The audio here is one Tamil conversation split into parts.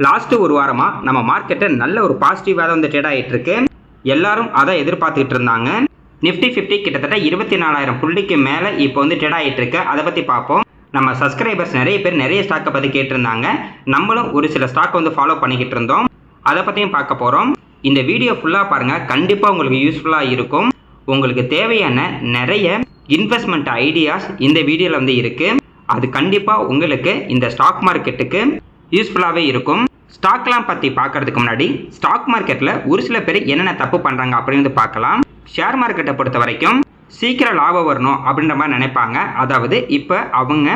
லாஸ்ட் ஒரு வாரமா நம்ம மார்க்கெட்டை நல்ல ஒரு பாசிட்டிவாக தான் வந்து ட்ரேட் ஆகிட்டு இருக்கு. எல்லாரும் அதை எதிர்பார்த்துக்கிட்டு இருந்தாங்க. நிஃப்டி 50 கிட்டத்தட்ட 24,000 புள்ளிக்கு மேலே இப்போ வந்து ட்ரேட் ஆகிட்டு இருக்கு. அதை பற்றி பார்ப்போம். நம்ம சப்ஸ்கிரைபர்ஸ் நிறைய பேர் நிறைய ஸ்டாக்கை பற்றி கேட்டிருந்தாங்க. நம்மளும் ஒரு சில ஸ்டாக்கை வந்து ஃபாலோ பண்ணிக்கிட்டு இருந்தோம். அதை பற்றியும் பார்க்க போகிறோம். இந்த வீடியோ ஃபுல்லாக பாருங்கள், கண்டிப்பாக உங்களுக்கு யூஸ்ஃபுல்லாக இருக்கும். உங்களுக்கு தேவையான நிறைய இன்வெஸ்ட்மெண்ட் ஐடியாஸ் இந்த வீடியோவில் வந்து இருக்குது. அது கண்டிப்பாக உங்களுக்கு இந்த ஸ்டாக் மார்க்கெட்டுக்கு யூஸ்ஃபுல்லாகவே இருக்கும். ஸ்டாக்லாம் பற்றி பார்க்கறதுக்கு முன்னாடி ஸ்டாக் மார்க்கெட்டில் ஒரு சில பேர் என்னென்ன தப்பு பண்ணுறாங்க அப்படின்னு பார்க்கலாம். ஷேர் மார்க்கெட்டை பொறுத்த வரைக்கும் சீக்கிரம் லாபம் வரணும் அப்படின்ற மாதிரி நினைப்பாங்க. அதாவது இப்போ அவங்க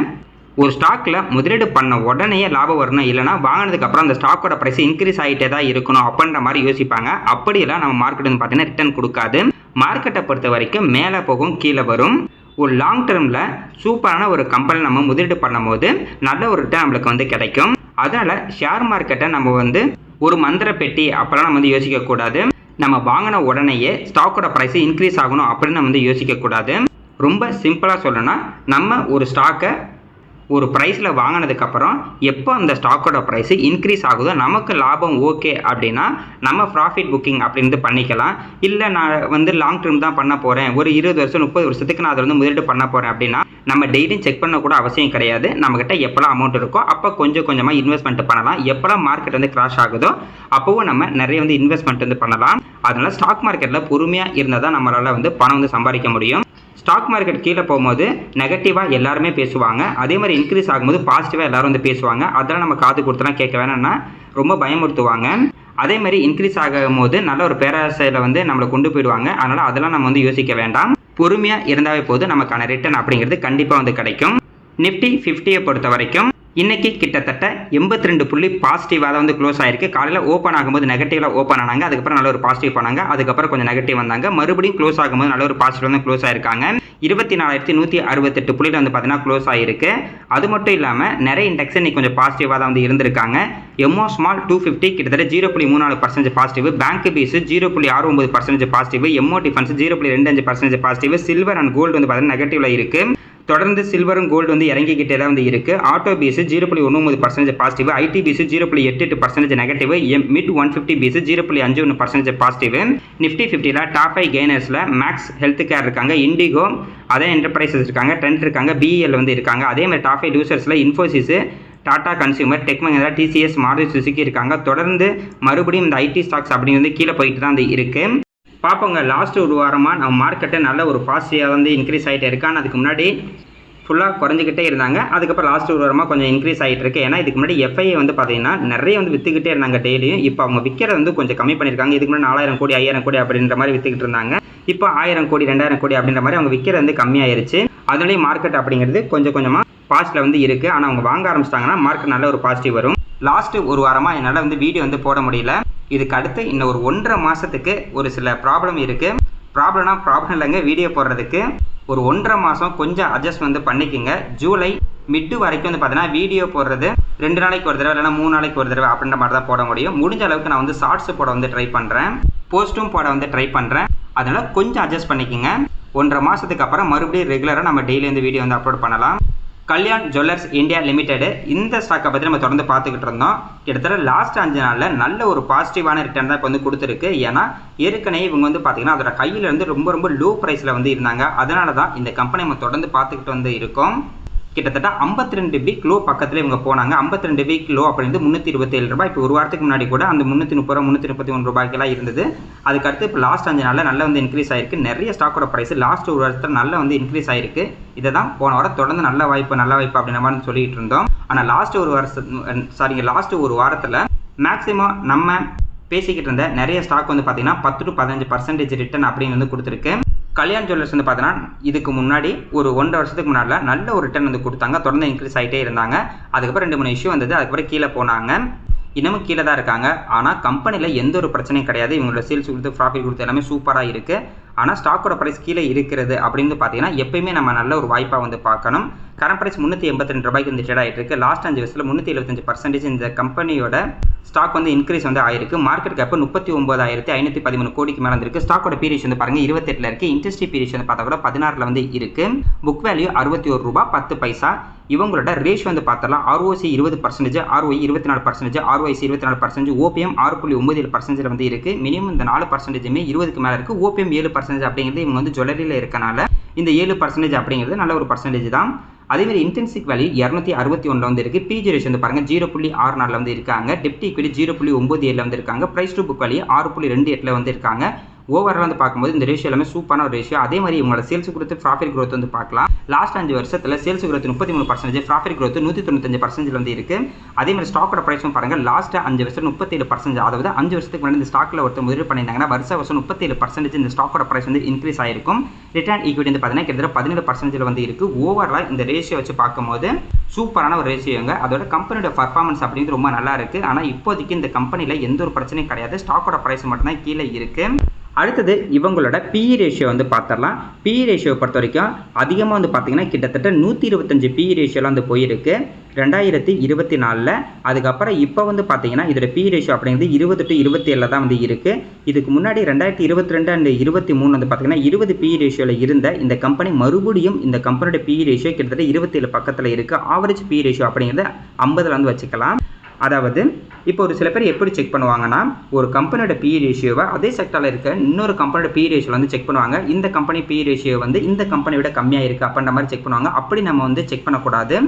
ஒரு ஸ்டாக்கில் முதலீடு பண்ண உடனே லாபம் வரணும், இல்லைனா வாங்கினதுக்கு அப்புறம் அந்த ஸ்டாக்கோட ப்ரைஸ் இன்க்ரீஸ் ஆகிட்டே தான் இருக்கணும் அப்படின்ற மாதிரி யோசிப்பாங்க. அப்படியெல்லாம் நம்ம மார்க்கெட் வந்து பார்த்தீங்கன்னா ரிட்டர்ன் கொடுக்காது. மார்க்கெட்டை பொறுத்த வரைக்கும் மேலே போகும் கீழே வரும். ஒரு லாங் டேர்மில் சூப்பரான ஒரு கம்பெனி நம்ம முதலீடு பண்ணும் போது நல்ல ஒரு ரிட்டர்ன் நம்மளுக்கு வந்து கிடைக்கும். அதனால் ஷேர் மார்க்கெட்டை நம்ம வந்து ஒரு மந்திர பெட்டி அப்போலாம் நம்ம வந்து யோசிக்கக்கூடாது. நம்ம வாங்கின உடனேயே ஸ்டாக்கோட ப்ரைஸ் இன்க்ரீஸ் ஆகணும் அப்படின்னு நம்ம வந்து யோசிக்கக்கூடாது. ரொம்ப சிம்பிளாக சொல்லணும்னா, நம்ம ஒரு ஸ்டாக்கை ஒரு ப்ரைஸில் வாங்கினதுக்கப்புறம் எப்போ அந்த ஸ்டாக்கோட ப்ரைஸு இன்க்ரீஸ் ஆகுதோ நமக்கு லாபம் ஓகே அப்படின்னா நம்ம ப்ராஃபிட் புக்கிங் அப்படின்னு பண்ணிக்கலாம். இல்லை நான் வந்து லாங் டேர்ம் தான் பண்ண போகிறேன், ஒரு 20 வருஷம் 30 வருஷத்துக்கு நான் அதை வந்து முதலீடு பண்ண போகிறேன் அப்படின்னா நம்ம டெய்லியும் செக் பண்ண கூட அவசியம் கிடையாது. நம்மக்கிட்ட எப்போலாம் அமௌண்ட் இருக்கோ அப்போ கொஞ்சம் கொஞ்சமாக இன்வெஸ்ட்மெண்ட் பண்ணலாம். எப்போலாம் மார்க்கெட் வந்து கிராஷ் ஆகுதோ அப்போவும் நம்ம நிறைய வந்து இன்வெஸ்ட்மெண்ட் வந்து பண்ணலாம். அதனால் ஸ்டாக் மார்க்கெட்டில் பொறுமையாக இருந்தால் தான் நம்மளால் வந்து பணம் வந்து சம்பாதிக்க முடியும். ஸ்டாக் மார்க்கெட் கீழே போகும்போது நெகட்டிவாக எல்லாருமே பேசுவாங்க. அதே மாதிரி இன்க்ரீஸ் ஆகும்போது பாசிட்டிவாக எல்லாரும் வந்து பேசுவாங்க. அதெல்லாம் நம்ம காது கொடுத்துலாம் கேட்க வேணும்னா ரொம்ப பயமுறுத்துவாங்க. அதே மாதிரி இன்க்ரீஸ் ஆகும் போது நல்ல ஒரு பேராசையில் வந்து நம்மளை கொண்டு போயிடுவாங்க. அதனால் அதெல்லாம் நம்ம வந்து யோசிக்க வேண்டாம். பொறுமையாக இருந்தாவே போது நமக்கான ரிட்டர்ன் அப்படிங்கிறது கண்டிப்பாக வந்து கிடைக்கும். நிஃப்டி 50 பொறுத்த வரைக்கும் இன்னைக்கு கிட்டத்தட்ட 82 புள்ளி பாசிட்டிவாக தான் வந்து க்ளோஸ் ஆயிருக்கு. காலையில் ஓப்பன் ஆகும்போது நெகட்டிவ்ல ஓப்பன் ஆனாங்க. அதுக்கப்புறம் நல்ல ஒரு பாசிட்டிவ் பண்ணாங்க. அதுக்கப்புறம் கொஞ்சம் நெகட்டிவ் வந்தாங்க. மறுபடியும் க்ளோஸ் ஆகும்போது நல்ல ஒரு பாசிட்டிவ் வந்து க்ளோஸ் ஆயிருக்காங்க. 24,168 புள்ளியில் வந்து பார்த்தீங்கன்னா க்ளோஸ் ஆயிருக்கு. அது மட்டும் இல்லாமல் நிறைய இண்டெக்ஸ் இன்னைக்கு கொஞ்சம் பாசிட்டிவாக தான் வந்து இருந்திருக்காங்க. எம்ஓ ஸ்மால் 250 கிட்டத்தட்ட 0.34% positive, bank BeES 0.69% positive, MO defence 0.25% positive, silver and gold வந்து பார்த்தீங்கன்னா நெகட்டிவ்ல இருக்கு. தொடர்ந்து சில்வரும் கோல்டு வந்து இறங்கிக்கிட்டே தான் வந்து இருக்கு. ஆட்டோ பீஸ் 0.19% பாசிட்டிவ், ஐடி பீஸ் 0.88% நெகட்டிவ், மிட் 150 பீஸ் 0.51% பாசிட்டிவ். நிஃப்டி 50ல டாப் 5 கெய்னர்ஸ்ல மேக்ஸ் ஹெல்த் கேர் இருக்காங்க, இண்டிகோ, அதே என்டர்பிரைசஸ் இருக்காங்க, ட்ரெண்ட் இருக்காங்க, பிஎல் வந்து இருக்காங்க. அதே மாதிரி டாப் 5 லூசர்ஸ்ல இன்ஃபோசிஸ், டாடா கன்சியூமர், டெக் மஹிந்திரா, டிசிஎஸ், மாருதி சுசுகி இருக்காங்க. தொடர்ந்து மறுபடியும் இந்த ஐடி ஸ்டாக்ஸ் அப்படி வந்து கீழே போயிட்டு தான் இருக்கு. பார்ப்போங்க, லாஸ்ட் ஒரு வாரமாக நம்ம மார்க்கெட்டை நல்ல ஒரு பாசிட்டிவாக வந்து இன்க்ரீஸ் ஆகிட்டே இருக்கு. ஆனால் அதுக்கு முன்னாடி ஃபுல்லாக குறைஞ்சிக்கிட்டே இருந்தாங்க. அதுக்கப்புறம் லாஸ்ட் ஒரு வாரமாக கொஞ்சம் இன்க்ரீஸ் ஆகிட்டு இருக்கு. ஏன்னா இதுக்கு முன்னாடி எஃப்ஐஏ வந்து பார்த்தீங்கன்னா நிறைய வந்து விற்றுக்கிட்டே இருந்தாங்க டெய்லியும். இப்போ அவங்க விற்கிறத வந்து கொஞ்சம் கம்மி பண்ணியிருக்காங்க. இதுக்கு முன்னாடி 4,000 கோடி 5,000 கோடி அப்படின்ற மாதிரி விற்றுக்கிட்டு இருந்தாங்க. இப்போ 1,000 கோடி 2,000 கோடி அப்படின்ற மாதிரி அவங்க விற்கிறது வந்து கம்மியாயிருச்சு. அதனாலேயே மார்க்கெட் அப்படிங்கிறது கொஞ்சம் கொஞ்சமாக பாசிட்டிவில் வந்து இருக்குது. ஆனால் அவங்க வாங்க ஆரம்பிச்சிட்டாங்கன்னா மார்க்கெட் நல்ல ஒரு பாசிட்டிவ் வரும். லாஸ்ட்டு ஒரு வாரமாக என்னால் வந்து வீடியோ வந்து போட முடியல. இதுக்கு அடுத்து இன்னும் ஒரு 1.5 மாதத்துக்கு ஒரு சில ப்ராப்ளம் இருக்குது. ப்ராப்ளம் இல்லைங்க, வீடியோ போடுறதுக்கு ஒரு 1.5 மாதம் கொஞ்சம் அட்ஜஸ்ட் வந்து பண்ணிக்கோங்க. ஜூலை மிட்டு வரைக்கும் வந்து பார்த்தீங்கன்னா வீடியோ போடுறது 2 நாளைக்கு ஒரு தடவை இல்லைனா 3 நாளைக்கு ஒரு தடவை அப்படின்ற மாதிரி தான் போட முடியும். முடிஞ்ச அளவுக்கு நான் வந்து ஷார்ட்ஸ் போட வந்து ட்ரை பண்ணுறேன், போஸ்ட்டும் போட வந்து ட்ரை பண்ணுறேன். அதனால் கொஞ்சம் அட்ஜஸ்ட் பண்ணிக்கோங்க. 1.5 மாதத்துக்கு அப்புறம் மறுபடியும் ரெகுலராக நம்ம டெய்லி வந்து வீடியோ வந்து அப்லோட் பண்ணலாம். கல்யாண் ஜுவல்லர்ஸ் இந்தியா லிமிடெட், இந்த ஸ்டாக்கை பற்றி நம்ம தொடர்ந்து பார்த்துக்கிட்டு இருந்தோம். கிட்டத்தட்ட லாஸ்ட் 5 நாளில் நல்ல ஒரு பாசிட்டிவான ரிட்டர்ன் தான் இப்போ வந்து கொடுத்துருக்கு. ஏன்னா ஏற்கனவே இவங்க வந்து பார்த்தீங்கன்னா அதோட கையில் இருந்து ரொம்ப ரொம்ப லோ ப்ரைஸில் வந்து இருந்தாங்க. அதனால தான் இந்த கம்பெனி நம்ம தொடர்ந்து பார்த்துக்கிட்டு வந்து இருக்கோம். கிட்டத்தட்ட 52 வீக் லோ பக்கத்தில் இவங்க போனாங்க. 52 வீக் லோ அப்படின்றது 327 ரூபாய். இப்போ ஒரு வாரத்துக்கு முன்னாடி கூட அந்த 330 ரூபா 331 ரூபாய்க்கெல்லாம் இருந்தது. அதுக்கடுத்து இப்போ லாஸ்ட் 5 நாளில் நல்லா வந்து இன்க்ரீஸ் ஆயிருக்கு. நிறைய ஸ்டாக்கோட ப்ரைஸ் லாஸ்ட் ஒரு வருஷத்தில் நல்லா வந்து இன்க்ரீஸ் ஆயிருக்கு. இதை தான் போன வாரம் தொடர்ந்து நல்ல வாய்ப்பு அப்படின்ற மாதிரி சொல்லிட்டு இருந்தோம். ஆனால் லாஸ்ட் ஒரு வாரத்தில் மேக்ஸிமம் நம்ம பேசிக்கிட்டு இருந்த நிறைய ஸ்டாக் வந்து பார்த்தீங்கன்னா 10 to 15% ரிட்டர்ன் அப்படின்னு வந்து கொடுத்துருக்கு. கல்யாண் ஜுவல்லர்ஸ் வந்து பார்த்தீங்கன்னா இதுக்கு முன்னாடி ஒரு 1.5 வருஷத்துக்கு முன்னாடி நல்ல ஒரு ரிட்டர்ன் வந்து கொடுத்தாங்க. தொடர்ந்து இன்க்ரீஸ் ஆகிட்டே இருந்தாங்க. அதுக்கப்புறம் 2-3 இஷ்யூ வந்தது. அதுக்கப்புறம் கீழே போனாங்க. இன்னமும் கீழே தான் இருக்காங்க. ஆனால் கம்பெனியில் எந்த ஒரு பிரச்சனையும் கிடையாது. இவங்களோட சேல்ஸ் கொடுத்து ப்ராஃபிட் கொடுத்து எல்லாமே சூப்பராக இருக்குது. ஆனால் ஸ்டாக்கோட ப்ரைஸ் கீழே இருக்கிறது அப்படின்னு பார்த்தீங்கன்னா எப்பயுமே நம்ம நல்ல ஒரு வாய்ப்பாக வந்து பார்க்கணும். கரண்ட் ப்ரைஸ் 382 ரூபாய்க்கு வந்து ட்ரேட் ஆகிட்டு இருக்கு. லாஸ்ட் 5 வருஷத்தில் 375% இந்த கம்பெனியோட ஸ்டாக் வந்து இன்க்ரீஸ் வந்து ஆயிருக்கு. மார்க்கெட் கேப் 39,513 கோடிக்கு மேலே வந்துருக்கு. ஸ்டாக்கோட பீரியட் வந்து பாருங்க 28 இருக்கு. இன்ட்ரெஸ்ட் பீரியட் வந்து பார்த்தா கூட 16 வந்து இருக்கு. Book value ₹61.10. இவங்களோட ரேஷியோ வந்து பார்த்தலாம் ROC 20%, ROE 24%, ROIC 24%, OPM 6.97% வந்து இருக்கு. மினிமம் இந்த 4%மே 20க்கு மேலே இருக்கு. OPM 7% அப்படிங்கிறது இவங்க வந்து ஜுவல்லரியில் இருக்கனால இந்த 7% அப்படிங்கிறது நல்ல ஒரு பர்சன்டேஜ் தான். அதேமாதிரி இன்டென்சிக் வேல்யூ 261 வந்து இருக்குது. பிஜி ரேஷியோ வந்து பாருங்கள் 0.64 வந்து இருக்காங்க. டெப்ட் ஈக்விட்டி 0.97 வந்து இருக்காங்க. ப்ரைஸ் டு புக் வேல்யூ 6.28 வந்து இருக்காங்க. ஓவரால் வந்து பார்க்கும்போது இந்த ரேஷியோ எல்லாமே சூப்பரான ஒரு ரேஷியோ. அதே மாதிரி இவங்களோட சேல்ஸ் growth ப்ராஃபிட் growth வந்து பார்க்கலாம். லாஸ்ட் 5 வருஷத்தில் சேல்ஸ் growth 33%, ப்ராஃபிட் growth 195% வந்து இருக்குது. அதே மாதிரி ஸ்டாக்கோட ப்ரைஸும் பாருங்கள் லாஸ்ட் 5 வருஷம் 37%. அதாவது 5 வருஷத்துக்கு முன்னாடி இந்த ஸ்டாக்கில் ஒருத்தர் முதலீடு பண்ணியிருந்தாங்கன்னா வருஷம் 37% இந்த ஸ்டாக்கோட ப்ரைஸ் வந்து இன்க்ரீஸ் ஆயிருக்கும். ரிட்டர்ன் ஈக்விட்டி வந்து பார்த்தீங்கன்னா கிட்டத்தட்ட 17% வந்து இருக்குது. ஓவரால் இந்த ரேஷியோ வச்சு பார்க்கும்போது சூப்பரான ஒரு ரேஷியோங்க. அதோட கம்பெனியோட பர்ஃபார்மன்ஸ் அப்படிங்கிறது ரொம்ப நல்லா இருக்குது. ஆனால் இப்போதைக்கு இந்த கம்பெனியில் எந்த ஒரு பிரச்சனையும் கிடையாது. ஸ்டாக்கோட ப்ரைஸ் மட்டும்தான் கீழே இருக்குது. அடுத்தது இவங்களோட PE ரேஷியோ வந்து பார்த்துடலாம். PE ரேஷியோ பொறுத்த வரைக்கும் அதிகமாக வந்து பார்த்தீங்கன்னா கிட்டத்தட்ட 125 PE ரேஷியோலாம் வந்து போயிருக்கு 2024. அதுக்கப்புறம் இப்போ வந்து பார்த்தீங்கன்னா இதோட PE ரேஷியோ அப்படிங்கிறது 20 to 27 தான் வந்து இருக்குது. இதுக்கு முன்னாடி 2022 அண்ட் 23 வந்து பார்த்தீங்கன்னா 20 PE ரேஷியோவில் இருந்த இந்த கம்பெனி மறுபடியும் இந்த கம்பெனியோட PE ரேஷியோ கிட்டத்தட்ட 27 பக்கத்தில் இருக்குது. ஆவரேஜ் PE ரேஷியோ அப்படிங்கிறது 50 வந்து வச்சுக்கலாம். அதாவது இப்போ ஒரு சில பேர் எப்படி செக் பண்ணுவாங்கன்னா ஒரு கம்பெனியோட PE ரேஷியோவை அதே செக்டரில் இருக்க இன்னொரு கம்பெனியோட PE ரேஷியோ வந்து செக் பண்ணுவாங்க. இந்த கம்பெனி PE ரேஷியோ வந்து இந்த கம்பெனியோட கம்மியாக இருக்குது அப்படின்ற மாதிரி செக் பண்ணுவாங்க. அப்படி நம்ம வந்து செக் பண்ணக்கூடாது.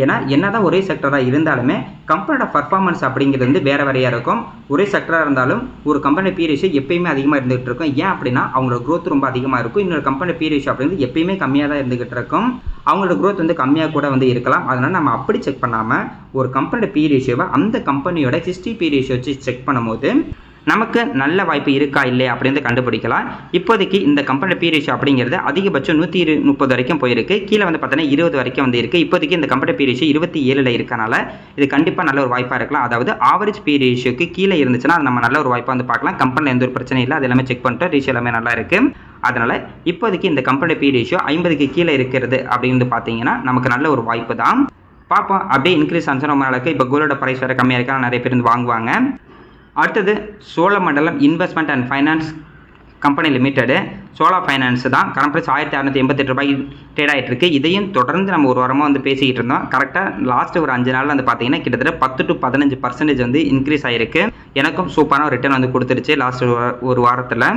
ஏன்னா என்னதான் ஒரே செக்டராக இருந்தாலுமே கம்பெனியோட பர்ஃபார்மன்ஸ் அப்படிங்கிறது வந்து வேறு வேறையாக இருக்கும். ஒரே செக்டராக இருந்தாலும் ஒரு கம்பெனி PE ரேஷியோ எப்பயுமே அதிகமாக இருந்துகிட்டு இருக்கும். ஏன் அப்படின்னா அவங்களோட growth ரொம்ப அதிகமாக இருக்கும். இன்னொரு கம்பெனி PE ரேஷியோ அப்படிங்கிறது எப்பயுமே கம்மியாக தான் இருந்துகிட்டு இருக்கும். அவங்களோட growth வந்து கம்மியாக கூட வந்து இருக்கலாம். அதனால் நம்ம அப்படி செக் பண்ணாமல் ஒரு கம்பெனியோட PE ரேஷியோவை அந்த கம்பெனியோட ஹிஸ்ட்ரி PE ரேஷியோ வச்சு செக் பண்ணும்போது நமக்கு நல்ல வாய்ப்பு இருக்கா இல்லையா அப்படின்னு கண்டுபிடிக்கலாம். இப்போதைக்கு இந்த கம்பெனி PE ரேஷியோ அப்படிங்கிறது அதிகபட்சம் 130 வரைக்கும் போயிருக்கு. கீழே வந்து பார்த்தீங்கன்னா 20 வரைக்கும் வந்து இருக்குது. இப்போதைக்கு இந்த கம்பெனி PE ரேஷியோ 27 இருக்கனால இது கண்டிப்பாக நல்ல ஒரு வாய்ப்பாக இருக்கலாம். அதாவது ஆவரேஜ் PE ரேஷியோக்கு கீழே இருந்துச்சுன்னா அது நம்ம நல்ல ஒரு வாய்ப்பாக வந்து பார்க்கலாம். கம்பெனியில் எந்த ஒரு பிரச்சனையும் இல்லை. அது எல்லாமே செக் பண்ணிட்டு ரேஷியோ எல்லாமே நல்லா இருக்குது. அதனால் இப்போதைக்கு இந்த கம்பெனி PE ரேஷியோ 50க்கு கீழே இருக்கிறது அப்படின்னு பார்த்தீங்கன்னா நமக்கு நல்ல ஒரு வாய்ப்பு தான். பார்ப்போம் அப்படியே இன்க்ரீஸ் ஆச்சு ரொம்ப நாளுக்கு. இப்போ கோல்டோட ப்ரைஸ் வேறு கம்மியாக இருக்கா நிறைய பேர் வந்து வாங்குவாங்க. அடுத்தது Cholamandalam investment and finance company limited Chola finance தான். கரண்ட் ப்ரைஸ் ₹1688 ட்ரேட் ஆகிட்டு இருக்கு. இதையும் தொடர்ந்து நம்ம ஒரு வாரமாக வந்து பேசிக்கிட்டு இருந்தோம். கரெக்டாக லாஸ்ட் ஒரு 5 நாளில் வந்து பார்த்தீங்கன்னா கிட்டத்தட்ட 10 to 15% வந்து இன்க்ரீஸ் ஆகிருக்கு. எனக்கும் சூப்பரான ரிட்டர்ன் வந்து கொடுத்துருச்சு லாஸ்ட் ஒரு வாரத்தில்.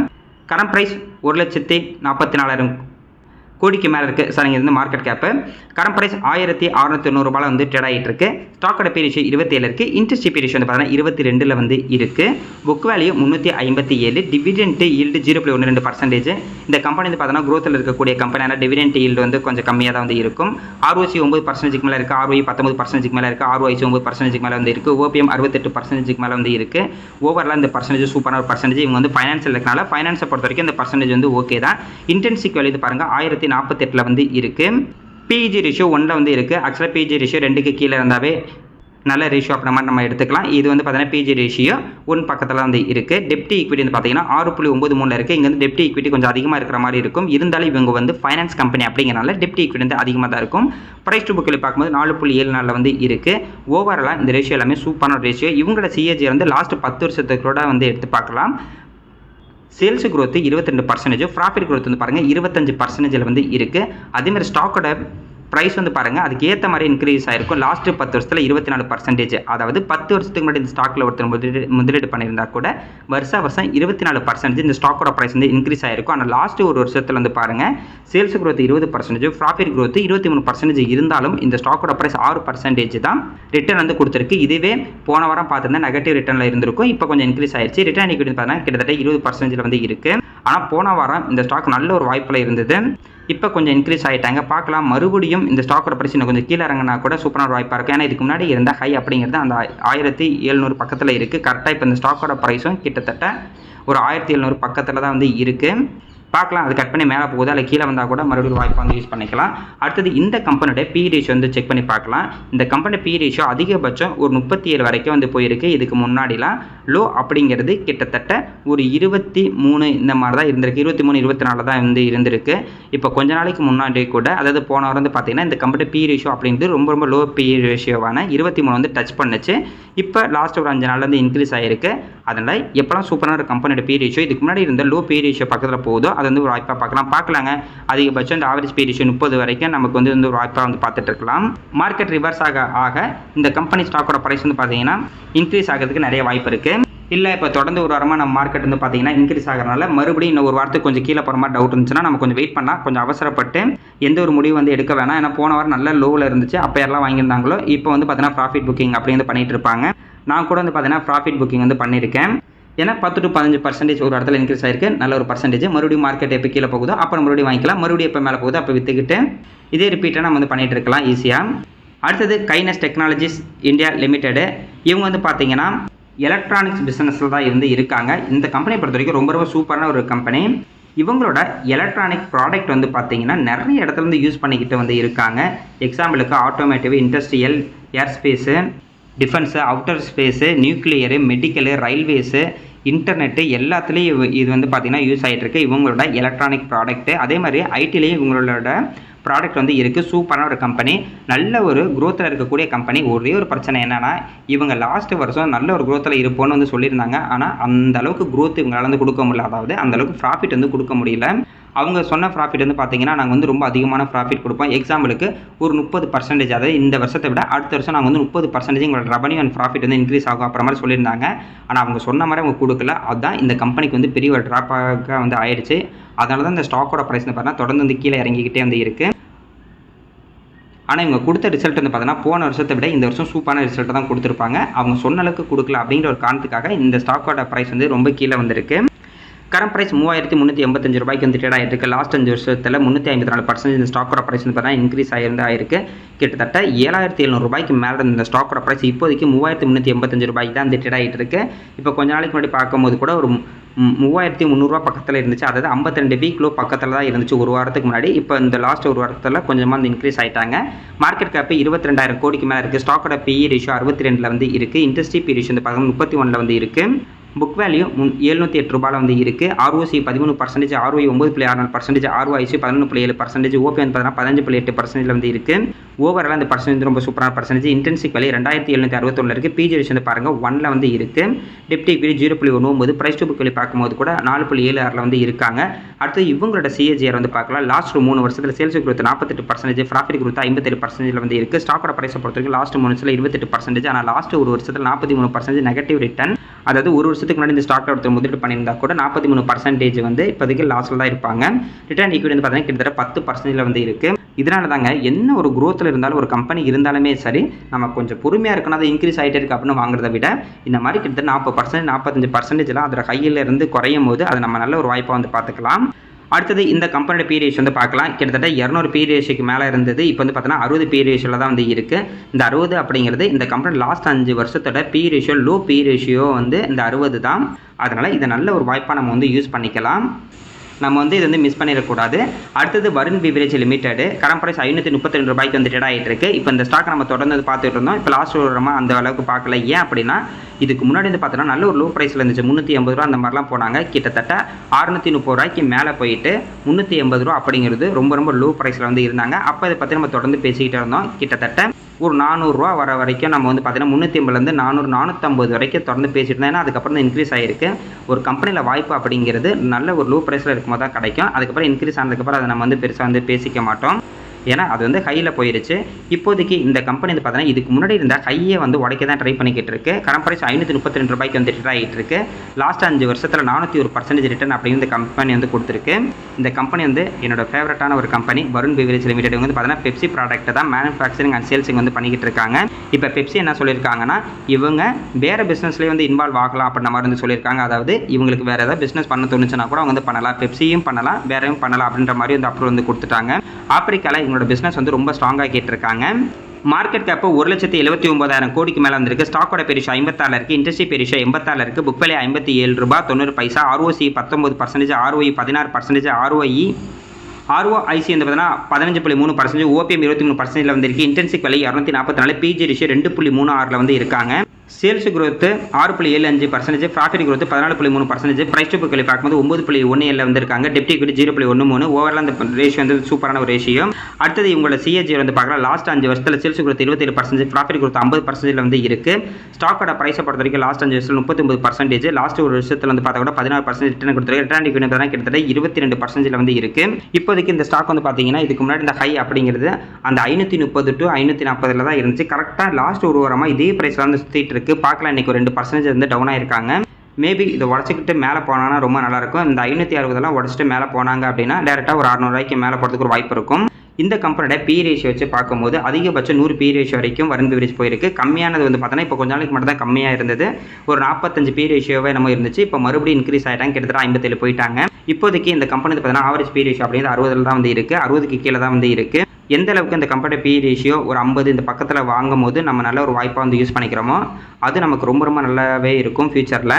கரண்ட் ப்ரைஸ் 1,44,000 கோடிக்கு மேலே இருக்குது. சார் இங்கே இருந்து மார்க்கெட் கேப்பு கரண்ட் ப்ரைஸ் ₹1,690 வந்து ட்ரேட் ஆகிட்டு இருக்கு. ஸ்டாக்கோட PE ரேஷியோ 27 இருக்குது. இன்ட்ரெஸ்ட் PE ரேஷியோ வந்து பார்த்தீங்கன்னா 22 வந்து இருக்குது. Book value 357. Dividend yield 0.12%. இந்த கம்பெனி வந்து பார்த்தீங்கன்னா growthல இருக்கக்கூடிய கம்பெனியான டிவிடெண்ட் ஈல்டு வந்து கொஞ்சம் கம்மியாக தான் வந்து இருக்கும். ROC 9% மேலே இருக்குது. ROE 19% மேலே இருக்குது. ROIC 9% மேலே வந்து இருக்குது. OPM 68% மேலே வந்து இருக்குது. ஓவரால் இந்த பர்சன்டேஜ் சூப்பரான ஒரு பர்சன்டேஜ். இவங்க வந்து ஃபைனான்ஸில் இருக்கனால ஃபைனான்ஸை பொறுத்த வரைக்கும் இந்த பர்சன்டேஜ் வந்து ஓகே தான். இன்டென்சிக் வேல்யூ பாருங்கள் 1048 வந்து இருக்குது. PEG ரேஷியோ 1 வந்து இருக்குது. ஆக்சுவலாக PEG ரேஷியோ 2க்கு கீழே இருந்தாவே நல்ல ரேஷியோ அப்படின்ற மாதிரி நம்ம எடுத்துக்கலாம். இது வந்து பார்த்தீங்கன்னா PEG ரேஷியோ 1 பக்கத்தில் வந்து இருக்குது. டெப்ட் ஈக்விட்டி வந்து பார்த்தீங்கன்னா 6.93 இருக்குது. இங்கே வந்து டெப்ட் ஈக்விட்டி கொஞ்சம் அதிகமாக இருக்கிற மாதிரி இருக்கும். இருந்தாலும் இவங்க வந்து ஃபைனான்ஸ் கம்பெனி அப்படிங்கிறனால டெப்ட் ஈக்விட்டி வந்து அதிகமாக தான் இருக்கும். ப்ரைஸ் டு புக்கில் பார்க்கும்போது 4.74 வந்து இருக்குது. ஓவராலாக இந்த ரேஷியோ எல்லாமே சூப்பரான ரேஷியோ. இவங்களோட CAG வந்து லாஸ்ட் 10 வருஷத்துக்கு கூட வந்து எடுத்து பார்க்கலாம். சேல்ஸ் growth 22%, ப்ராஃபிட் growth வந்து பாருங்கள் 25% வந்து இருக்குது. அதேமாதிரி ஸ்டாக்கோட ப்ரைஸ் வந்து பாருங்கள் அதுக்கு ஏற்ற மாதிரி இன்க்ரீஸ் ஆகிருக்கும். லாஸ்ட் 10 வருஷத்தில் 24%. அதாவது 10 வருஷத்துக்கு முன்னாடி இந்த ஸ்டாக்கில் ஒருத்தர் முதலீடு பண்ணியிருந்தா கூட வருஷம் 24% இந்த ஸ்டாக்கோட ப்ரைஸ் வந்து இன்க்ரீஸ் ஆகிருக்கும். ஆனால் லாஸ்ட் ஒரு வருஷத்தில் வந்து பாருங்கள் சேல்ஸ் growth 20%, ப்ராஃபிட் growth 23% இருந்தாலும் இந்த ஸ்டாக்கோட ப்ரைஸ் 6% தான் ரிட்டர்ன் வந்து கொடுத்துருக்கு. இதுவே போன வாரம் பார்த்துருந்தா நெகட்டிவ் ரிட்டர்னில் இருந்திருக்கும். இப்போ கொஞ்சம் இன்க்ரீஸ் ஆயிடுச்சு. ரிட்டர்ன் ஈக்விட்டி பார்த்தீங்கன்னா கிட்டத்தட்ட 20% வந்து இருக்குது. ஆனால் போன வாரம் இந்த ஸ்டாக் நல்ல ஒரு வாய்ப்பில் இருந்தது. இப்போ கொஞ்சம் இன்க்ரீஸ் ஆகிட்டாங்க. பார்க்கலாம் மறுபடியும் இந்த ஸ்டாக்கோட ப்ரைஸ் இன்னும் கொஞ்சம் கீழே இறங்கினா கூட சூப்பரான ஒரு வாய்ப்பாக இருக்குது. ஏன்னா இதுக்கு முன்னாடி இருந்த ஹை அப்படிங்கிறது அந்த 1700 பக்கத்தில் இருக்குது. கரெக்டாக இப்போ இந்த ஸ்டாக்கோட ப்ரைஸும் கிட்டத்தட்ட ஒரு 1700 பக்கத்தில் தான் வந்து இருக்குது. பார்க்கலாம் அது கட் பண்ணி மேலே போகுது அல்ல கீழே வந்தால் கூட மறுபடியும் வாய்ப்பு வந்து யூஸ் பண்ணிக்கலாம். அடுத்தது இந்த கம்பெனியோட PE ரேஷியோ வந்து செக் பண்ணி பார்க்கலாம். இந்த கம்பெனி PE ரேஷியோ அதிகபட்சம் ஒரு 37 வரைக்கும் வந்து போயிருக்கு. இதுக்கு முன்னாடிலாம் லோ அப்படிங்கிறது கிட்டத்தட்ட ஒரு 23 இந்த மாதிரி தான் இருந்திருக்கு. 23, 24 தான் வந்து இருந்திருக்கு. இப்போ கொஞ்ச நாளைக்கு முன்னாடி கூட, அதாவது போன வாரம் வந்து பார்த்தீங்கன்னா இந்த கம்பெனி பி ரேஷியோ அப்படின்றது ரொம்ப ரொம்ப லோ பி ரேஷியோவான 23 வந்து டச் பண்ணுச்சு. இப்போ லாஸ்ட் ஒரு 5 நாள்ல இருந்து இன்க்ரீஸ் ஆகிருக்கு. அதனால் எப்போலாம் சூப்பரான ஒரு கம்பெனியோட பி ரேஷியோ இதுக்கு முன்னாடி இருந்த லோ பி ரேஷியோ பக்கத்தில் போகுதோ அது வந்து ஒரு வாய்ப்பாக பார்க்கலாங்க. அதிகபட்சம் இந்த ஆவரேஜ் பி ரேஷியோ 30 வரைக்கும் நமக்கு வந்து ஒரு வாய்ப்பாக வந்து பார்த்துட்டு இருக்கலாம். மார்க்கெட் ரிவர்ஸ் ஆக இந்த கம்பெனி ஸ்டாக்கோட ப்ரைஸ் வந்து பார்த்தீங்கன்னா இன்க்ரீஸ் ஆகிறதுக்கு நிறைய வாய்ப்பு இருக்குது. இல்லை இப்போ தொடர்ந்து ஒரு வாரமாக நம்ம மார்க்கெட் வந்து பார்த்தீங்கன்னா இன்க்ரீஸ் ஆகிறனால மறுபடியும் இன்னும் ஒரு வாரத்துக்கு கொஞ்சம் கீழே போகிற மாதிரி டவுட் இருந்துச்சுன்னா நம்ம கொஞ்சம் வெயிட் பண்ணலாம். கொஞ்சம் அவசரப்பட்டு எந்த ஒரு முடிவு வந்து எடுக்க வேணாம். ஏன்னா போன வாரம் நல்ல லோவில் இருந்துச்சு. அப்போ யாரெல்லாம் வாங்கியிருந்தாங்களோ இப்போ வந்து பார்த்தீங்கன்னா ப்ராஃபிட் புக்கிங் அப்படி வந்து பண்ணிட்டு இருப்பாங்க. நான் கூட வந்து பார்த்தீங்கன்னா ப்ராஃபிட் புக்கிங் வந்து பண்ணியிருக்கேன். ஏன்னா 10 to 15% ஒரு இடத்துல இன்க்ரீஸ் ஆயிருக்கு. நல்ல ஒரு பர்சன்டேஜ். மறுபடியும் மார்க்கெட் எப்போ கீழே போகுதோ அப்போ மறுபடியும் வாங்கிக்கலாம். மறுபடியும் எப்போ மேலே போகுதோ அப்போ விற்றுக்கிட்டு இதே ரிப்பீட்டாக நம்ம வந்து பண்ணிகிட்டு இருக்கலாம் ஈஸியாக. அடுத்தது கைனஸ் டெக்னாலஜிஸ் இந்தியா லிமிடெடு. இவங்க வந்து பார்த்தீங்கன்னா எலக்ட்ரானிக்ஸ் பிஸ்னஸில் தான் இருந்து இருக்காங்க. இந்த கம்பெனியை பொறுத்த வரைக்கும் ரொம்ப ரொம்ப சூப்பரான ஒரு கம்பெனி. இவங்களோட எலக்ட்ரானிக் ப்ராடக்ட் வந்து பார்த்தீங்கன்னா நிறைய இடத்துல இருந்து யூஸ் பண்ணிக்கிட்டு வந்து இருக்காங்க. எக்ஸாம்பிளுக்கு automotive, industrial, aerospace, defence, outer space, nuclear, medical, railways, internet எல்லாத்துலேயும் இது வந்து பார்த்திங்கன்னா யூஸ் ஆகிட்டு இருக்கு இவங்களோட எலக்ட்ரானிக் ப்ராடக்ட்டு. அதே மாதிரி ஐடிலேயும் இவங்களோட ப்ராடக்ட் வந்து இருக்குது. சூப்பரான ஒரு கம்பெனி, நல்ல ஒரு க்ரோத்தில் இருக்கக்கூடிய கம்பெனி. ஒரே ஒரு பிரச்சனை என்னென்னா இவங்க லாஸ்ட் வருஷம் நல்ல ஒரு க்ரோத்தில் இருப்போன்னு வந்து சொல்லியிருந்தாங்க. ஆனால் அந்த அளவுக்கு க்ரோத் இவங்களால வந்து கொடுக்க முடியல. அதாவது அந்த அளவுக்கு ப்ராஃபிட் வந்து கொடுக்க முடியல. அவங்க சொன்ன ப்ராஃபிட் வந்து பார்த்தீங்கன்னா நாங்கள் வந்து ரொம்ப அதிகமான ப்ராஃபிட் கொடுப்போம். எக்ஸாம்பிளுக்கு ஒரு 30%, அதாவது இந்த வருஷத்தை விட அடுத்த வருஷம் நாங்கள் வந்து 30% எங்களோட ரெவன்யூ அண்ட் ப்ராஃபிட் வந்து இன்க்ரீஸ் ஆகும் அப்புறம் மாதிரி சொல்லியிருந்தாங்க. ஆனால் அவங்க சொன்ன மாதிரி அவங்க கொடுக்கல. அதுதான் இந்த கம்பெனிக்கு வந்து பெரிய ஒரு ட்ராப்பாக வந்து ஆயிடுச்சு. அதனால தான் இந்த ஸ்டாக்கோட ப்ரைஸ் வந்து பார்த்தீங்கன்னா தொடர்ந்து வந்து கீழே இறங்கிக்கிட்டே வந்து இருக்குது. ஆனால் இவங்க கொடுத்த ரிசல்ட் வந்து பார்த்தீங்கன்னா போன வருஷத்தை விட இந்த வருஷம் சூப்பரான ரிசல்ட்டை தான் கொடுத்துருப்பாங்க. அவங்க சொன்ன அளவுக்கு கொடுக்கல அப்படிங்கிற ஒரு காரணத்துக்காக இந்த ஸ்டாக்கோட ப்ரைஸ் வந்து ரொம்ப கீழே வந்திருக்கு. கரண்ட் ப்ரைஸ் 3385 ரூபாய்க்கு வந்து ட்ரேட் ஆகிட்டு இருக்கு. லாஸ்ட் 5 வருஷத்தில் 354% இந்த ஸ்டாக்கோட ப்ரைஸ் வந்து பார்த்தீங்கன்னா இன்க்ரீஸ் ஆகிருக்கு. கிட்டத்தட்ட 7700 ரூபாய்க்கு மேலே இந்த ஸ்டாக்கோட ப்ரைஸ் இப்போதைக்கு 3385 ரூபாய்க்கு தான் வந்து ட்ரேட் ஆகிட்டு இருக்கு. இப்போ கொஞ்ச நாளைக்கு முன்னாடி பார்க்கும்போது கூட ஒரு 3300 பக்கத்தில் இருந்துச்சு. அதாவது 52 வீக் லோ பக்கத்தில் தான் இருந்துச்சு ஒரு வாரத்துக்கு முன்னாடி. இப்போ இந்த லாஸ்ட் ஒரு வாரத்தில் கொஞ்சமாக வந்து இன்க்ரீஸ் ஆகிட்டாங்க. மார்க்கெட் கேப் 22,000 கோடிக்கு மேலே இருக்குது. ஸ்டாக்கோட பிஇ ரேஷியோ 62 வந்து இருக்குது. இண்டஸ்ட்ரி பி ரேஷியோ வந்து 31 வந்து இருக்குது. புக் வேல்யூ 708 ரூபாயில் வந்து இருக்குது. ROC 13%, ROE 9.64%, ROIC 11.7%, OP வந்து பார்த்தீங்கன்னா 15.8% வந்து இருக்குது. ஓவரால் அந்த பர்சன்டேஜ் ரொம்ப சூப்பரான பர்சன்டேஜ். இன்டென்சிக் வேல்யூ 2761 இருக்குது. பிஜி ரேஷியோ வந்து பாருங்கள் 1ல் வந்து இருக்குது. டெப்ட் equity 0.19, price to book value பார்க்கும்போது கூட 4.76 வந்து இருக்காங்க. அடுத்து இவங்களோட CAGR வந்து பார்க்கலாம். லாஸ்ட் 3 வருஷத்தில் சேல்ஸ் growth 48%, ப்ராஃபிட் growth 57% வந்து இருக்குது. ஸ்டாக்கோட ப்ரைஸை பொறுத்த வரைக்கும் லாஸ்ட் 3 வருஷத்தில் 28%, ஆனால் லாஸ்ட் ஒரு வருஷத்தில் 43% நெகட்டிவ் ரிட்டர்ன். அதாவது ஒரு வருஷத்துக்கு முன்னாடி இந்த ஸ்டாக்ல ஒருத்தர் முதலீடு பண்ணியிருந்தா கூட 43% வந்து இப்போதைக்கு லாஸில் தான் இருப்பாங்க. ரிட்டர்ன் ஈக்விட்டி வந்து பார்த்தீங்கன்னா கிட்டத்தட்ட 10% வந்து இருக்குது. இதனால தாங்க என்ன ஒரு growthல இருந்தாலும் ஒரு கம்பெனி இருந்தாலுமே சரி நம்ம கொஞ்சம் பொறுமையாக இருக்கணும். அது இன்க்ரீஸ் ஆகிட்டே இருக்குது அப்படின்னு வாங்குறத விட இந்த மாதிரி கிட்டத்தட்ட 40%, 45% அதில் ஹையில் இருந்து குறையும் போது அது நம்ம நல்ல ஒரு வாய்ப்பாக வந்து பார்த்துக்கலாம். அடுத்தது இந்த கம்பெனியோட பி ரேஷியோ வந்து பார்க்கலாம். கிட்டத்தட்ட 200 பி ரேஷியோக்கு மேலே இருந்தது. இப்போ வந்து பார்த்தீங்கன்னா 60 பி ரேஷியோவில் தான் வந்து இருக்குது. இந்த 60 அப்படிங்கிறது இந்த கம்பெனி லாஸ்ட் 5 வருஷத்தோட B ratio, low B ratio வந்து இந்த 60 தான். அதனால் இதை நல்ல ஒரு வாய்ப்பாக நம்ம வந்து யூஸ் பண்ணிக்கலாம். நம்ம வந்து இது வந்து மிஸ் பண்ணிடக்கூடாது. அடுத்தது Varun beverage limited. Current price 532 ரூபாய்க்கு வந்து ட்ரேட் ஆகிட்டு இருக்கு. இப்போ இந்த ஸ்டாக் நம்ம தொடர்ந்து பார்த்துட்டு இருந்தோம். இப்போ லாஸ்ட் ஒரு வாரமாக அந்த அளவுக்கு பார்க்கல. ஏன் அப்படின்னா இதுக்கு முன்னாடி வந்து பார்த்தோன்னா நல்ல ஒரு லோ ப்ரைஸில் இருந்துச்சு. 380 ரூபா அந்த மாதிரிலாம் போனாங்க. கிட்டத்தட்ட 630 ரூபாய்க்கு மேலே போயிட்டு 380 ரூபா அப்படிங்கிறது ரொம்ப ரொம்ப லோ ப்ரைஸில் வந்து இருந்தாங்க. அப்போ இதை பற்றி நம்ம தொடர்ந்து பேசிக்கிட்டே இருந்தோம். கிட்டத்தட்ட ஒரு 400 ரூபா வர வரைக்கும் நம்ம வந்து பார்த்தீங்கன்னா 380லேருந்து 400, 450 வரைக்கும் தொடர்ந்து பேசிட்டு இருந்தோம். ஏன்னா அதுக்கப்புறம் தான் இன்க்ரீஸ் ஆகிருக்கு. ஒரு கம்பெனியில் வாய்ப்பு அப்படிங்கிறது நல்ல ஒரு லோ ப்ரைஸில் இருக்கும்போது தான் கிடைக்கும். அதுக்கப்புறம் இன்க்ரீஸ் ஆனதுக்கப்புறம் அதை நம்ம வந்து பெருசாக வந்து பேசிக்க மாட்டோம். ஏன்னா அது வந்து ஹையில் போயிருச்சு. இப்போதைக்கு இந்த கம்பெனி வந்து பார்த்தீங்கன்னா இதுக்கு முன்னாடி இருந்த ஹையை வந்து உடைக்க தான் ட்ரை பண்ணிக்கிட்டு இருக்கு. கரண்ட் ப்ரைஸ் 532 ரூபாய்க்கு வந்து ரிட்டர்ன் ஆகிட்டு இருக்கு. லாஸ்ட் 5 வருஷத்தில் 401% ரிட்டர்ன் அப்படின்னு இந்த கம்பெனி வந்து கொடுத்துருக்கு. இந்த கம்பெனி வந்து என்னோட ஃபேவரட்டான ஒரு கம்பெனி வருண் பிவரேஜ் லிமிடெட். வந்து பார்த்தீங்கன்னா பெப்சி ப்ராடக்ட் தான் மேனுஃபேக்சரிங் அண்ட் சேல்ஸிங் வந்து பண்ணிக்கிட்டு இருக்காங்க. இப்போ பெப்சி என்ன சொல்லியிருக்காங்கன்னா இவங்க வேறு பிஸ்னஸ்லேயே வந்து இன்வால்வ் ஆகலாம் அப்படின்ற மாதிரி வந்து சொல்லியிருக்காங்க. அதாவது இவங்களுக்கு வேறு ஏதாவது பிஸ்னஸ் பண்ண தோணுச்சுன்னா கூட அவங்க வந்து பண்ணலாம். பெப்சியும் பண்ணலாம், வேறையும் பண்ணலாம் அப்படின்ற மாதிரி வந்து அப்ரூவல் வந்து கொடுத்துட்டாங்க. ஆப்பிரிக்காவில் இவங்களோட பிஸ்னஸ் வந்து ரொம்ப ஸ்ட்ராங்காக கேட்டிருக்காங்க. மார்க்கெட் கேப் 1,79,000 கோடிக்கு மேலே வந்திருக்கு. ஸ்டாக்கோட பெரிஷா 56 இருக்குது. இண்டஸ்ட்ரி பெரிஷா 86 இருக்குது. புக் வேல்யூ 57 ரூபாய் 90 பைசா. ROC 19%, ROE 16%, ROIC வந்து பார்த்தீங்கன்னா 15.3%, OPM 23% வந்திருக்கு. இன்டென்சிக் வேல்யூ 244, பிஜி ரேஷியோ 2.36 வந்து இருக்காங்க. Sales growth 6.75%, profit growth 14.3%, price to book value பார்க்கும்போது 9.17 வந்திருக்காங்க. டெப்ட் ஈக்விட்டி 0.13. ஓவரால் அந்த ரேஷியோ வந்து சூப்பரான ஒரு ரேஷியோ. அடுத்தது இவங்களோட CAGR வந்து பார்க்கலாம். லாஸ்ட் 5 வருஷத்தில் சேல்ஸ் growth 27%, ப்ராஃபிட் growth 50% வந்து இருக்கு. ஸ்டாக்கோட பிரைஸை பொறுத்த வரைக்கும் லாஸ்ட் 5 வருஷத்தில் 39%, லாஸ்ட் ஒரு வருஷத்தில் வந்து பார்த்தா கூட 16% ரிட்டர்ன் கொடுத்துருக்கு. ரிட்டர்ன் ஈக்விட்டி கிட்டத்தட்ட 22% வந்து இருக்கு. இப்போதைக்கு இந்த ஸ்டாக் வந்து பார்த்தீங்கன்னா இதுக்கு முன்னாடி இந்த ஹை அப்படிங்கிறது அந்த 530 to 540 தான் இருந்துச்சு. கரெக்டாக லாஸ்ட் ஒரு வாரமாக இதே பிரைஸ்ல வந்து சுற்றிட்டு இருக்கு. பார்க்கலாம் இன்னைக்கு ஒரு 2% வந்து டவுன் ஆயிருக்காங்க. மேபி இதை உடச்சிக்கிட்டு மேலே போனாங்கன்னா ரொம்ப நல்லாயிருக்கும். இந்த 560 உடச்சிட்டு மேலே போனாங்க அப்படின்னா டேரெக்டாக ஒரு 600 ரூபாய்க்கு மேலே போகிறதுக்கு ஒரு வாய்ப்பு இருக்கும். இந்த கம்பெனியோட பி ரேஷியோ வச்சு பார்க்கும்போது அதிகபட்சம் 100 பி ரேஷியோ வரைக்கும் வரம்பு விரிச்சு போயிருக்கு. கம்மியானது வந்து பார்த்தோன்னா இப்போ கொஞ்ச நாளைக்கு மட்டும் தான் கம்மியாக இருந்தது. ஒரு 45 பி ரேஷியோவே நம்ம இருந்துச்சு. இப்போ மறுபடியும் இன்க்ரீஸ் ஆகிட்டாங்க. கிட்டத்தட்ட 57 போயிட்டாங்க. இப்போதைக்கு இந்த கம்பெனி பார்த்தீங்கன்னா ஆவரேஜ் பி ரேஷியோ அப்படிங்கிறது 60 தான் வந்து இருக்குது. 60க்கு கீழே தான் வந்து இருக்குது. எந்த அளவுக்கு இந்த கம்பெனி பி ரேஷியோ ஒரு 50 இந்த பக்கத்தில் வாங்கும் போது நம்ம நல்ல ஒரு வாய்ப்பாக வந்து யூஸ் பண்ணிக்கிறோமோ அது நமக்கு ரொம்ப ரொம்ப நல்லாவே இருக்கும் ஃபியூச்சரில்.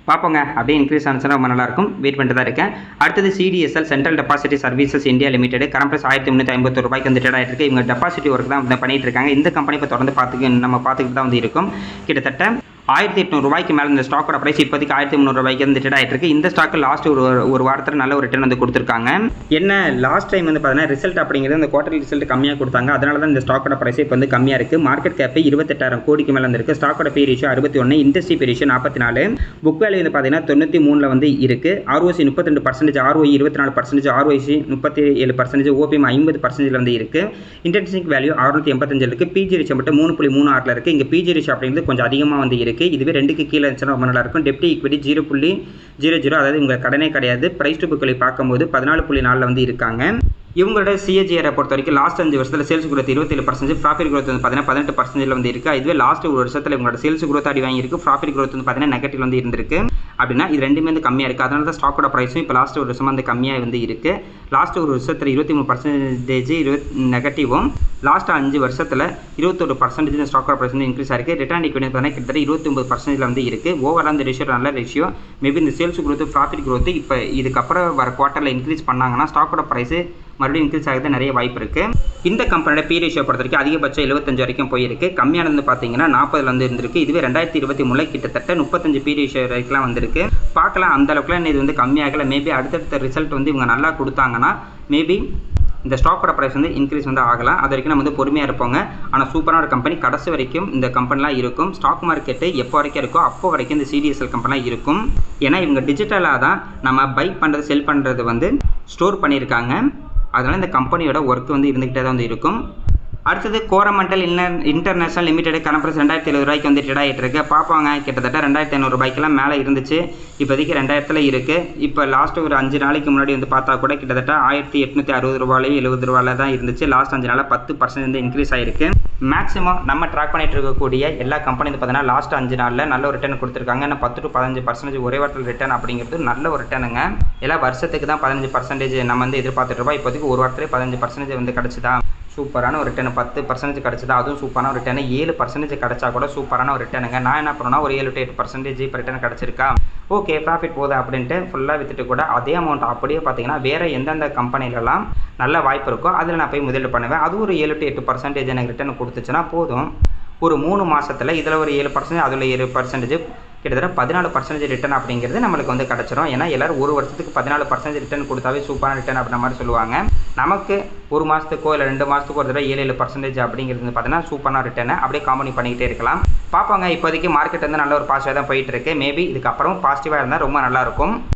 பார்ப்போங்க அப்படியே இன்க்ரீஸ் ஆனிச்சுன்னா ரொம்ப நல்லாயிருக்கும். வெயிட் பண்ணிட்டு தான் இருக்கேன். அடுத்தது CDSL central depository services India limited current price 1351 ரூபாய்க்கு வந்து ட்ரேட் ஆகிட்டு இருக்கு. இவங்க டெபாசிட்டி ஒர்க் தான் பண்ணிட்டு இருக்காங்க. இந்த கம்பெனி இப்போ தொடர்ந்து பார்த்துக்கிட்டு தான் வந்து இருக்கும். கிட்டத்தட்ட 1800 ரூபாய்க்கு மேலே இந்த ஸ்டாக்கோட பிரைஸ் இப்போதைக்கு 1300 ரூபாய்க்கு வந்து ட்ரேட் ஆகிட்டு இருக்கு. இந்த ஸ்டாக்கு லாஸ்ட் ஒரு வாரத்தில் நல்ல ஒரு ரிட்டர்ன் வந்து கொடுத்துருக்காங்க. என்ன லாஸ்ட் டைம் வந்து பார்த்தீங்கன்னா ரிசல்ட் அப்படிங்கிறது இந்த குவார்டர்லி ரிசல்ட் கம்மியாக கொடுத்தாங்க. அதனால தான் இந்த ஸ்டாக்கோட பிரைஸ் இப்போ வந்து கம்மியாக இருக்குது. மார்க்கெட் கேப் 28,000 கோடிக்கு மேலே வந்துருக்கு. ஸ்டாக்கோட P ratio 61, industry P ratio 44, book value வந்து பார்த்தீங்கன்னா 93 வந்து இருக்குது. ROC 32%, ROE 24%, ROIC 37%, OPM 50% வந்து இருக்குது. இன்டர்ன்ஷிப் வேல்யூ 685 இருக்குது. பிஜி ரேஷியோ மட்டும் 3.36 இருக்குது. இங்கே பிஜி ரேஷியோ அப்படிங்கிறது கொஞ்சம் அதிகமாக வந்து இருக்குது. இதுவே 2க்கு கீழே இருந்துச்சுன்னா ரொம்ப நல்லா இருக்கும். டெப்ட் ஈக்விட்டி 0.00, அதாவது உங்க கடனே கிடையாது. பிரைஸ் டு புக் வேல்யூ பார்க்கும்போது 14.4 வந்து இருக்காங்க. இவங்களோட CAGR பொறுத்த வரைக்கும் லாஸ்ட் 5 வருஷத்தில் சேல்ஸ் growth 27%, ப்ராஃபிட் growth வந்து பார்த்தீங்கன்னா 18% வந்து இருக்குது. இதுவே லாஸ்ட் ஒரு வருஷத்தில் இவங்களோட சேல்ஸ் growth அடி வாங்கியிருக்கு. ப்ராஃபிட் growth வந்து பார்த்தீங்கன்னா நெகட்டிவ் வந்து இருந்திருக்கு. அப்படின்னா இது ரெண்டுமே வந்து கம்மியாக இருக்குது. அதனால தான் ஸ்டாக்கோட ப்ரைஸும் இப்போ லாஸ்ட் ஒரு வருஷமாக வந்து கம்மியாக வந்து இருக்குது. லாஸ்ட் ஒரு வருஷத்தில் 23% நெகட்டிவும், லாஸ்ட் 5 வருஷத்தில் 21% ஸ்டாக்கோட ப்ரைஸ் வந்து இன்க்ரீஸ் ஆகிருக்கு. ரிட்டர்ன் ஈக்விட்டி பார்த்தீங்கன்னா கிட்டத்தட்ட 29% வந்து இருக்குது. ஓவரால் அந்த ரேஷியோ நல்ல ரேஷியோ. மேபி இந்த சேல்ஸ் growth ப்ராஃபிட் growth இப்போ இதுக்கப்புறம் வர குவார்ட்டரில் இன்க்ரீஸ் பண்ணாங்கன்னா ஸ்டாக்கோட ப்ரைஸு மறுபடியும் இன்க்ரீஸ் ஆகிறது நிறைய வாய்ப்பு இருக்குது. இந்த கம்பெனியோட பி ரேஷியோ பொறுத்த வரைக்கும் அதிகபட்சம் 75 வரைக்கும் போயிருக்கு. கம்மியானது பார்த்தீங்கன்னா 40 வந்து இருந்திருக்கு. இதுவே 2023 கிட்டத்தட்ட 35 பி ரேஷியோ வரைக்கும் வந்திருக்கு. பார்க்கலாம் அந்த அளவுக்குலாம் இது வந்து கம்மியாகலை. மேபி அடுத்தடுத்த ரிசல்ட் வந்து இவங்க நல்லா கொடுத்தாங்கன்னா மேபி இந்த ஸ்டாக்கோட ப்ரைஸ் வந்து இன்க்ரீஸ் வந்து ஆகலாம். அது வரைக்கும் நம்ம வந்து பொறுமையாக இருப்போங்க. ஆனால் சூப்பரான ஒரு கம்பெனி. கடைசி வரைக்கும் இந்த கம்பெனிலாம் இருக்கும். ஸ்டாக் மார்க்கெட்டு எப்போ வரைக்கும் இருக்கோ அப்போ வரைக்கும் இந்த CDSL கம்பெனிலாம் இருக்கும். ஏன்னா இவங்க டிஜிட்டலாக தான் நம்ம பை பண்ணுறது செல் பண்ணுறது வந்து ஸ்டோர் பண்ணியிருக்காங்க. அதனால் இந்த கம்பெனியோட ஒர்க் வந்து இருந்துக்கிட்டே தான் வந்து இருக்கும். அடுத்தது Coromandel international limited current price 2070 ரூபாய்க்கு வந்து ட்ரேட் ஆகிட்டு இருக்கு. பார்ப்பாங்க கிட்டத்தட்ட 2500 ரூபாய்க்கெல்லாம் மேலே இருந்துச்சு. இப்போதைக்கு 2000 இருக்குது. இப்போ லாஸ்ட் ஒரு 5 நாளைக்கு முன்னாடி வந்து பார்த்தா கூட கிட்டத்தட்ட 1860 ரூபாயிலையும் 70 ரூபாயில் தான் இருந்துச்சு. லாஸ்ட் 5 நாளில் 10% வந்து இன்க்ரீஸ் ஆகிருக்கு. மேக்ஸிமம் நம்ம ட்ராக் பண்ணிட்டு இருக்கக்கூடிய எல்லா கம்பெனி பார்த்தீங்கன்னா லாஸ்ட் 5 நாளில் நல்ல ஒரு ரிட்டர்ன் கொடுத்துருக்காங்க. ஏன்னா 10 to 15% ஒரே வாரத்தில் ரிட்டர்ன் அப்படிங்கிறது நல்ல ஒரு ரிட்டர்னுங்க. எல்லாம் வருஷத்துக்கு தான் 15% நம்ம வந்து எதிர்பார்த்துட்டு இருப்போம். இப்போதைக்கு ஒரு வாரத்திலே 15% வந்து கிடச்சிதா, சூப்பரான ஒரு ரிட்டர்ன். 10% கிடச்சிதா, அதுவும் சூப்பரான ஒரு ரிட்டர்ன். 7% கிடச்சா கூட சூப்பரான ஒரு ரிட்டர்னுங்க. நான் என்ன பண்ணேன்னா ஒரு 7 to 8% இப்போ ரிட்டர்ன் கிடச்சிருக்கா, ஓகே ப்ராஃபிட் போகுது அப்படின்ட்டு ஃபுல்லாக விற்றுட்டு கூட அதே அமௌண்ட் அப்படியே பார்த்தீங்கன்னா வேறு எந்தெந்த கம்பெனிலலாம் நல்ல வாய்ப்பு இருக்கோ அதில் நான் போய் முதலீடு பண்ணுவேன். அது ஒரு 7 to 8% எனக்கு ரிட்டர்ன் கொடுத்துச்சுன்னா போதும். ஒரு 3 மாதத்தில் இதில் ஒரு 7%, அதில் 7%, கிட்டத்தட்ட 14% ரிட்டர்ன் அப்படிங்கிறது நம்மளுக்கு வந்து கிடச்சிரும். ஏன்னா எல்லோரும் ஒரு வருஷத்துக்கு 14% ரிட்டர்ன் கொடுத்தாவே சூப்பரான ரிட்டர்ன் அப்படின்ற மாதிரி சொல்லுவாங்க. நமக்கு ஒரு மாதத்துக்கோ இல்லை 2 மாதத்துக்கோ ஒரு தடவை 7% அப்படிங்கிறது வந்து பார்த்தீங்கன்னா சூப்பரான ரிட்டர்னை அப்படியே காம்பனி பண்ணிக்கிட்டே இருக்கலாம். பார்ப்பாங்க. இப்போதைக்கு மார்க்கெட் வந்து நல்ல ஒரு பாசிட்டிவாக தான் போயிட்டு இருக்கு. மேபி இதுக்கப்புறம் பாசிட்டிவாக இருந்தால் ரொம்ப நல்லாயிருக்கும்.